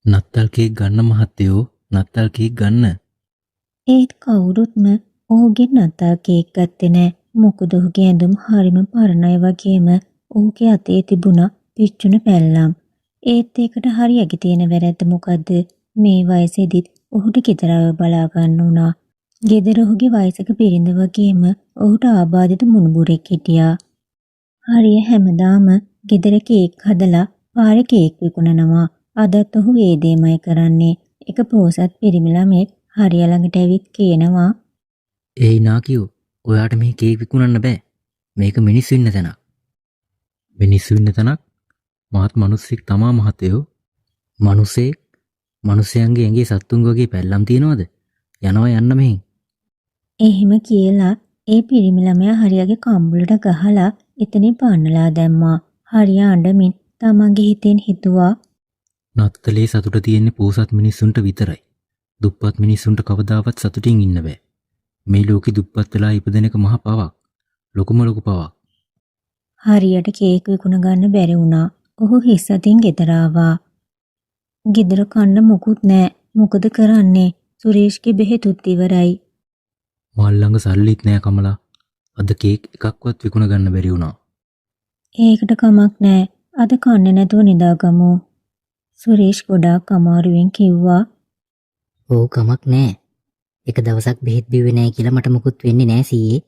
නත්තල් කේක් ගන්න මහත්තයෝ නත්තල් කේක් ගන්න. ඒත් කවුරුත්ම ඔහුගේ නත්තල් කේක් ගත්තේ නෑ. මොකද ඔහුගේ ඇඳුම් හරිම පරණයි වගේම ඔහුගේ අතේ තිබුණා පිච්චුන පැල්ලම්. ඒත් ඒකට හරියගේ තියෙන වැරැද්ද මොකද්ද? මේ වයසේදීත් ඔහුට ගෙදරව බලා ගන්න උනා. ගෙදර ඔහුගේ වයසක බිරිඳ වගේම ඔහුට ආබාධිත මුණුබුරෙක් හිටියා. හරිය හැමදාම ගෙදර කේක් හදලා පාරේ කේක් විකුණනවා. අදත් ඔහු ඒ දෙයමයි කරන්නේ. එක පොසත් පිරිමි ළමෙක් හරිය ළඟට ඇවිත් කියනවා, ඒයි නාකියෝ ඔයාට මේ කේක් විකුණන්න බෑ. මේක මිනිස්සු ඉන්න තැනක්. මිනිස්සු ඉන්න තැනක්? මාත් මිනිස්සෙක් තමා මහත්තයෝ. මිනිසෙක්? මිනිසයන්ගේ ඇඟේ සත්තුන් වගේ පැල්ලම් තියනවද? යනවා යන්න මෙහෙන්. එහෙම කියලා ඒ පිරිමි ළමයා හරියගේ කම්බුලට ගහලා එතනින් පන්නලා දැම්මා. හරිය අඬමින් තමන්ගේ හිතෙන් හිතුවා, නත්තලේ සතුට තියෙන්නේ පෝසත් මිනිස්සුන්ට විතරයි. දුප්පත් මිනිස්සුන්ට කවදාවත් සතුටින් ඉන්න බෑ. මේ ලෝකෙ දුප්පත් වෙලා ඉපදෙන එක මහ පවක්. ලොකුම ලොකු පවක්. හරියට කේක් විකුණ ගන්න බැරි වුණා. ඔහු හිස් අතින් ගෙදර ආවා. ගෙදර කන්න මොකුත් නෑ. මොකද කරන්නේ? සුරේෂ්ගේ බෙහෙතුත් ඉවරයි. මල් ළඟ සල්ලිත් නෑ කමලා. අද කේක් එකක්වත් විකුණ ගන්න බැරි වුණා. ඒකට කමක් නෑ. අද කන්නේ නැතුව නිදාගමු. සුරේෂ් ගොඩාක් අමාරුවෙන් කිව්වා. ඕ කමක් නෑ. එක දවසක් බෙහෙත් බිව්වේ නෑ කියලා මට මුකුත් වෙන්නේ නෑ සීයේ.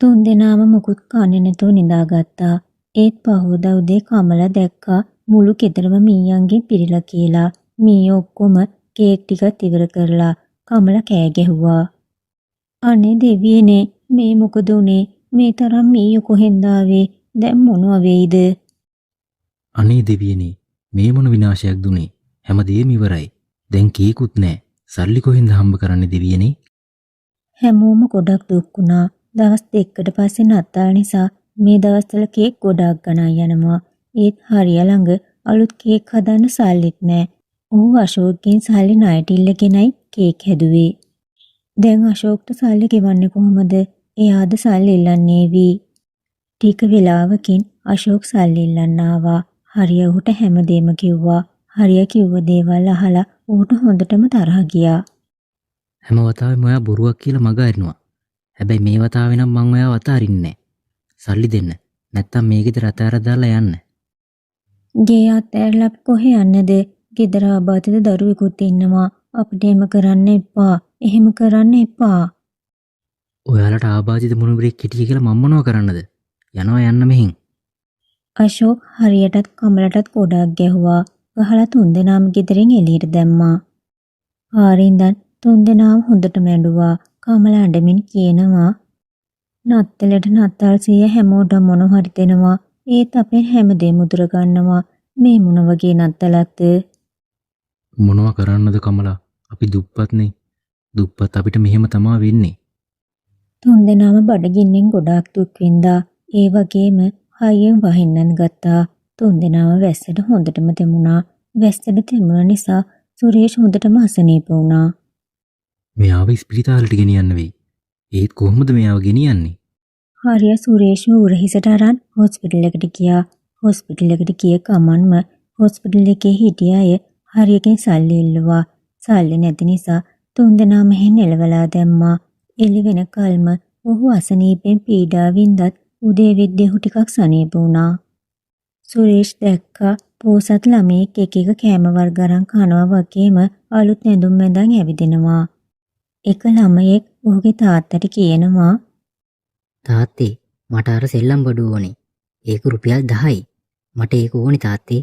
තුන් දෙනාම මුකුත් කන්නේ නැතුව නිදාගත්තා. ඒත් පහුවදා උදේ කමලා දැක්කා මුළු ගෙදරම මීයන්ගෙන් පිරීලා කියලා. මීයෝ ඔක්කොම කේක් ටිකත් ඉවර කරලා කමලා කෑ ගැහුවා. අනේ දෙවියනේ, මේ මොකද උනේ? මේ තරම් මීයෝ කොහෙන්ද ආවේ? දැන් මොනව වෙයිද? අනේ දෙවියනේ මේ මොන විනාශයක් දුනේ. හැමදේම ඉවරයි. දැන් කේකුත් නෑ. සල්ලි කොහෙන්ද හම්බ කරන්නේ දෙවියනේ? හැමෝම ගොඩක් දුක් වුණා. දවස් දෙකකට පස්සේ නත්තල් නිසා මේ දවස්වල කේක් ගොඩක් ගණන් යනවා. ඒත් හරිය ළඟ අලුත් කේක් හදන්න සල්ලිත් නෑ. ඌ අශෝක්ගෙන් සල්ලි ණයට ඉල්ලගෙනයි කේක් හැදුවේ. දැන් අශෝක්ට සල්ලි ගෙවන්නේ කොහොමද? එයාද සල්ලි ඉල්ලන්නේ වී. ටික වෙලාවකින් අශෝක් සල්ලි ඉල්ලන්න ආවා. හරිය ඌට හැමදේම කිව්වා. හරිය කිව්ව දේවල් අහලා ඌට හොඳටම තරහ ගියා. හැම වතාවෙම ඔයා බොරුවක් කියලා මග අරිනවා. හැබැයි මේ වතාවේ නම් මං ඔයාව අතාරින්නේ නෑ. සල්ලි දෙන්න. නැත්තම් මේ ගෙදර අතාර දාලා යන්න. ගේ අතෑරලා අපි කොහෙ යන්නද? ගෙදර ආබාධිත දරුවෙකුත් ඉන්නවා. අපිට එහෙම කරන්න එපා. එහෙම කරන්න එපා. ඔයාලට ආබාධිත මුණුබුරෙක් හිටිය කියලා මම මොනව කරන්නද? යනවා යන්න මෙහෙන්. අශෝක් හරියටත් කමලටත් ගොඩක් ගැහුවා. ගහලා තුන්දෙනාම ගෙදරින් එළියට දැම්මා. ආරින්දන් තුන්දෙනාම හොඳටම ඇඬුවා. කමල අඬමින් කියනවා, නත්තලට නත්තල් සිය හැමෝටම මොන හරි දෙනවා. ඒත් අපෙන් හැමදේම උදුර ගන්නවා. මේ මොන වගේ නත්තලක්ද? මොනවා කරන්නද කමලා? අපි දුප්පත්නේ. දුප්පත් අපිට මෙහෙම තමා වෙන්නේ. තුන්දෙනාම බඩගින්නෙන් ගොඩාක් දුක් විඳා. ඒ වගේම හයියෙන් වහින්නන් ගත්තා. තුන්දෙනාම වැස්සට හොඳටම තෙමුණා. වැස්සට තෙමුණ නිසා සුරේෂ් හොඳටම අසනීප වුණා. මෙයාව ස්පිරිතාලෙට ගෙනියන්න වෙයි. ඒත් කොහොමද මෙයාව ගෙනියන්නේ? හරිය සුරේෂ් උරහිසට අරන් හොස්පිටල් එකට ගියා. හොස්පිටල් එකට ගිය ගමන්ම හොස්පිටල් එකේ හිටිය අය හරියකින් සල්ලි ඉල්ලුවා. සල්ලි නැති නිසා තුන්දෙනාම මෙහෙන් එළවලා දැම්මා. එළි වෙන කල්ම ඔහු අසනීපෙන් පීඩා වින්දත් උදේ වෙද්දී ඔහු ටිකක් සනීප වුණා. සුරේෂ් දැක්කා පෝසත් ළමයෙක් එක එක කෑම වර්ග අරන් කනවා වගේම අලුත් ඇඳුම් මැඳන් ඇවිදිනවා. එක ළමයෙක් ඔහුගේ තාත්තට කියනවා, තාත්තේ මට අර සෙල්ලම් බඩුව ඕනේ. ඒක රුපියල් 10යි. මට ඒක ඕනේ තාත්තේ.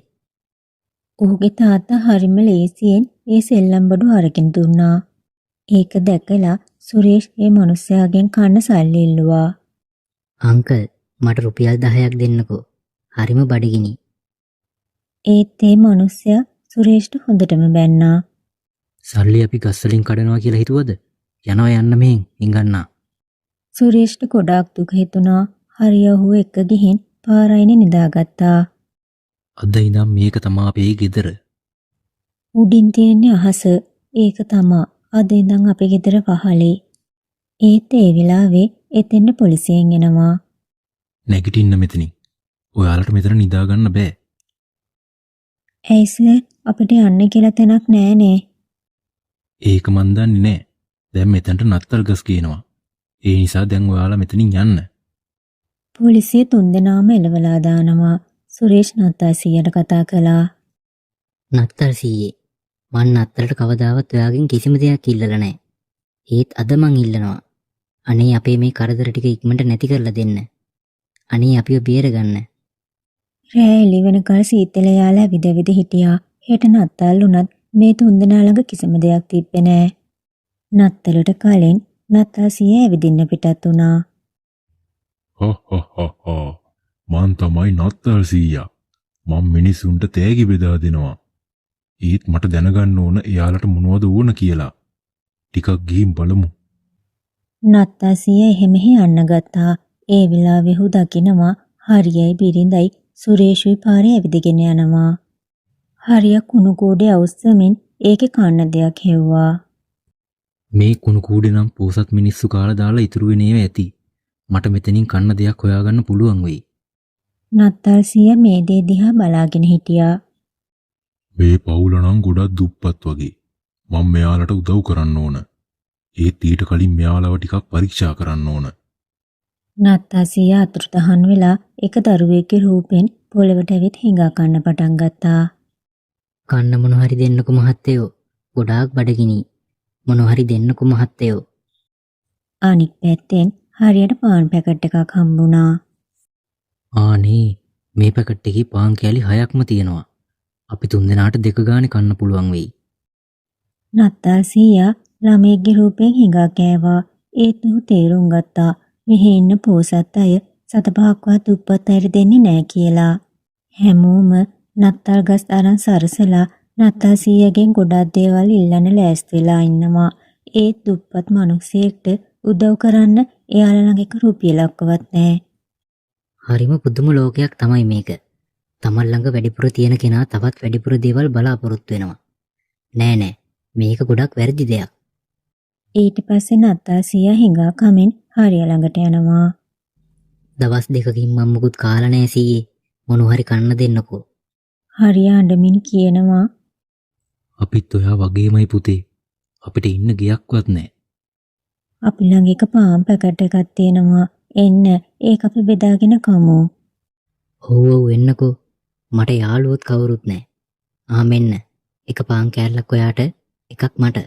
ඔහුගේ තාත්තා හරිම ලේසියෙන් ඒ සෙල්ලම් බඩු අරගෙන දුන්නා. ඒක දැකලා සුරේෂ් ඒ මිනිස්යාගෙන් කන්න සල්ලි ඉල්ලුවා. අංකල් මට රුපියල් 10ක් දෙන්නකෝ. හරිම බඩගිනි. ඒත් ඒ මිනිස්යා සුරේෂ්ට හොඳටම බැන්නා. සල්ලි අපි ගස්වලින් කඩනවා කියලා හිතුවද? යනවා යන්න මෙහෙන් හිඟන්නා. සුරේෂ්ට ගොඩාක් දුක හිතුණා. හරිය ඔහු එක්ක ගිහින් පාරයිනේ නිදාගත්තා. අද ඉඳන් මේක තමා අපේ ගෙදර. උඩින් තියෙන්නේ අහස. ඒක තමා අද ඉඳන් අපේ ගෙදර පහලේ. ඒත් ඒ වෙලාවේ එතෙන්ට පොලිසියෙන් එනවා. නැගිටින්න මෙතනින්. ඔයාලට මෙතන නිදා ගන්න බෑ. ඇයි සර් අපිට යන්න කියලා තැනක් නෑනේ. ඒක මන් දන්නේ නෑ. දැන් මෙතනට නත්තල් ගස් කියනවා. ඒ නිසා දැන් ඔයාලා මෙතනින් යන්න. පොලිසිය තුන්දෙනාම එළවලා දානවා. සුරේෂ් නත්තල් සීයට කතා කළා. නත්තල් සීයේ මං නත්තලට කවදාවත් ඔයාගෙන් කිසිම දෙයක් ඉල්ලලා නැහැ. ඒත් අද මං ඉල්ලනවා. අනේ අපේ මේ කරදර ටික ඉක්මනට නැති කරලා දෙන්න. අනේ අපිව බේරගන්න. රෑ එළි වෙනකල් සීතල යාලා විදවිද හිටියා. හෙට නත්තල් උනත් මේ තුන්දෙනා ළඟ කිසිම දෙයක් තිබ්බේ නෑ. නත්තලට කලින් නත්තල් සීය ඇවිදින්න පිටත් වුණා. මං තමයි නත්තල් සීයා. මම මිනිසුන්ට තෑගි බෙදා දෙනවා. ඒත් මට දැනගන්න ඕන එයාලට මොනවද ඕන කියලා. ටිකක් ගිහින් බලමු. නත්තල් සීය එහෙම යන්න ගත්තා. ඒ වෙලාවේ හු දකිනවා හරියයි බිරිඳයි සුරේෂුයි පාරේ ඇවිදගෙන යනවා. හරිය කුණු කූඩේ අවුස්සමින් ඒකේ කන්න දෙයක් හෙව්වා. මේ කුණු කූඩේ නම් පෝසත් මිනිස්සු කාලා දාලා ඉතුරු වෙනේව ඇති. මට මෙතනින් කන්න දෙයක් හොයාගන්න පුළුවන් වෙයි. නත්තල් සීය මේ දේ දිහා බලාගෙන හිටියා. මේ පවුල නම් ගොඩක් දුප්පත් වගේ. මම මෙයාලට උදව් කරන්න ඕන. ඒත් ඊට කලින් මෙයාලව ටිකක් පරීක්ෂා කරන්න ඕන. නත්තල් සීය අතුරුදහන් වෙලා එක දරුවෙක්ගේ රූපෙන් පොළවට ඇවිත් හිඟා කන්න පටන් ගත්තා. කන්න මොන හරි දෙන්නකෝ මහත්තයෝ. ගොඩාක් බඩගිනි. මොන හරි දෙන්නකෝ මහත්තයෝ. අනික් පැත්තෙන් හරියට පාන් පැකට් එකක් හම්බුණා. ආනේ මේ පැකට් එකේ පාන් කෑලි 6ක්ම තියෙනවා. අපි තුන්දෙනාට දෙක ගානේ කන්න පුළුවන් වෙයි. නත්තල් සීයා ළමයෙක්ගේ රූපෙන් හිඟා කෑවා. ඒත් ඔහු තේරුම් ගත්තා මෙහි ඉන්න පෝසත් අය සත පහක්වත් දුප්පත් අයට දෙන්නේ නැහැ කියලා. හැමෝම නත්තල් ගස් අරන් සරසලා නත්තල් සීයාගෙන් ගොඩක් දේවල් ඉල්ලන්න ලෑස්ති වෙලා ඉන්නවා. ඒත් දුප්පත් මිනිහෙක්ට උදව් කරන්න එයාලා ළඟ එක රුපියලක්වත් නැහැ. හරිම පුදුම ලෝකයක් තමයි මේක. තමන් ළඟ වැඩිපුර තියෙන කෙනා තවත් වැඩිපුර දේවල් බලාපොරොත්තු වෙනවා. නෑ නෑ මේක ගොඩක් වැරදි දෙයක්. ඊට පස්සේ නත්තල් සීයා හිඟා කමින් හරිය ළඟට යනවා. දවස් දෙකකින් මම මුකුත් කාලා නෑ සීයේ. මොන හරි කන්න දෙන්නකෝ. හරිය අඬමින් කියනවා අපිත් ඔයා වගේමයි පුතේ. අපිට ඉන්න ගියක්වත් නැහැ. අපි ළඟ එක පාන් පැකට් එකක් තියෙනවා. එන්න ඒක අපි බෙදාගෙන කමු. ඔව් එන්නකෝ. මට යාළුවොත් කවුරුත් නෑ. මෙන්න. එක පාන් කෑල්ලක් ඔයාට එකක් මට.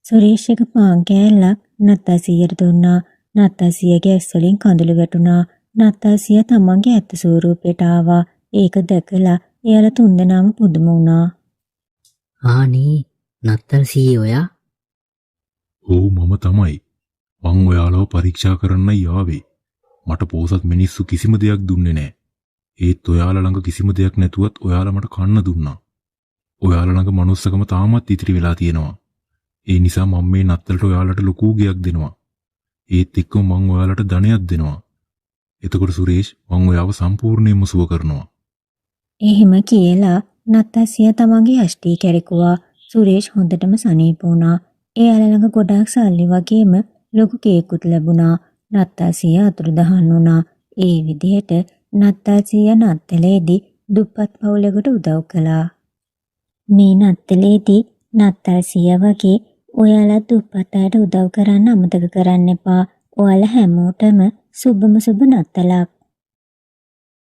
සුරේෂ් එක පාන් කෑල්ලක් නත්තල් සීයට දුන්නා. නත්තල් සීයගේ ඇස් වලින් කඳුළු වැටුණා. නත්තල් සීය තමන්ගේ ඇත්ත ස්වරූපයට ආවා. ඒක දැකලා එයාලා තුන්දෙනාම පුදුම වුණා. ආනේ නත්තල් සීයේ ඔයා? ඔව් මම තමයි. මං ඔයාලව පරීක්ෂා කරන්නයි ආවේ. මට පෝසත් මිනිස්සු කිසිම දෙයක් දුන්නේ නැහැ. ඒත් ඔයාලා ළඟ කිසිම දෙයක් නැතුවත් ඔයාලා මට කන්න දුන්නා. ඔයාලා ළඟ මනුස්සකම තාමත් ඉතිරි වෙලා තියෙනවා. ඒ නිසා මම මේ නත්තලට ඔයාලට ලොකු ගයක් දෙනවා. ඒත් එක්කම මං ඔයාලට ධනයක් දෙනවා. එතකොට සුරේෂ් මං ඔයාව සම්පූර්ණයෙන්ම සුව කරනවා. එහෙම කියලා නත්තල් සීය තමන්ගේ යෂ්ටි කැරකුවා. සුරේෂ් හොඳටම සනීප වුණා. එයාලා ළඟ ගොඩාක් සල්ලි වගේම ලොකු කේකුත් ලැබුණා. නත්තල් සීය අතුරුදහන් වුණා. ඒ විදිහට නත්තල් සීය නත්තලේදී දුප්පත් පවුලකට උදව් කළා. මේ නත්තලේදී නත්තල් සීය වගේ ඔයාලා දුප්පත් අයට උදව් කරන්න අමතක කරන්න එපා. ඔයාලා හැමෝටම සුබම සුබ නත්තලක්.